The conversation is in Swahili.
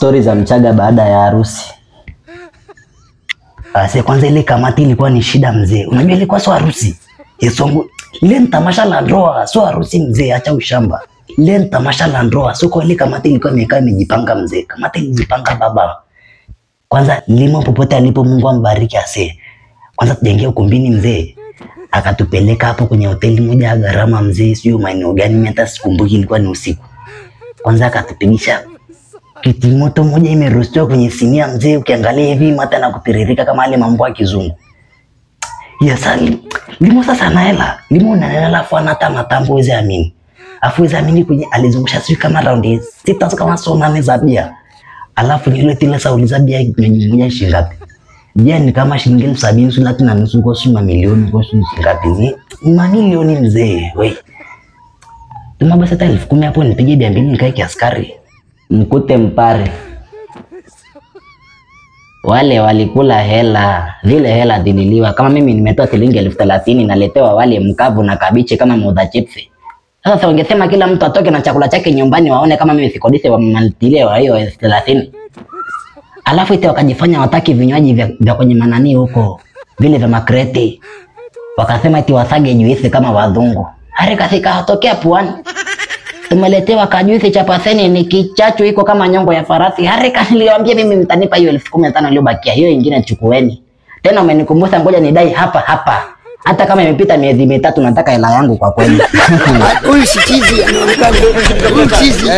Story za Mchaga baada ya harusi. Kwanza ile kamati ilikuwa ni shida mzee. Unajua ilikuwa sio harusi. Yesongo ile ni tamasha la ndoa, sio harusi mzee, acha ushamba. Ile ni tamasha la ndoa, sio kwa ile kamati ilikuwa imekaa imejipanga mzee. Kamati ilijipanga baba. Kwanza Limo popote alipo Mungu ambariki ase. Kwanza tujaingia ukumbini mzee. Akatupeleka hapo kwenye hoteli moja ya gharama mzee, sio maeneo gani mimi hata sikumbuki, ilikuwa ni usiku. Kwanza akatupigisha kitimoto moja imerostiwa kwenye sinia mzee, ukiangalia hivi mata na kutiririka kama ile mambo ya kizungu. Yasali Limo sasa na hela. Limo na hela alafu anata matambo weze amini. Afu weze amini kwenye alizungusha sio kama round 6 kama soma meza bia. Alafu nile tile sauliza bia mwenye shilingi ngapi? Bia ni kama shilingi 70 na nusu kwa sima milioni kwa shilingi ngapi? Ni mamilioni mzee. We. Tuma basi hata 10,000 hapo nipige bia mbili nikae kiaskari. Mkute mpare. Wale walikula hela, vile hela dililiwa. Kama mimi nimetoa shilingi 30,000 naletewa wale mkavu na kabichi kama moda chipsi. Sasa ungesema kila mtu atoke na chakula chake nyumbani waone kama mimi sikodise wa maltile wa hiyo 30. Alafu ite wakajifanya wataki vinywaji vya kwenye manani huko, vile vya makreti. Wakasema iti wasage juisi kama wadhungu. Harika sika hatokea Pwani. Tumeletewa kajuisi cha paseni ni kichachu iko kama nyongo ya farasi. Harika niliwaambia mimi mtanipa hiyo 15,000 iliyobakia. Hiyo nyingine chukueni. Tena umenikumbusha ngoja nidai hapa. Hata kama imepita miezi 3 nataka hela yangu kwa kweli. Huyu si chizi anaonekana. Huyu chizi.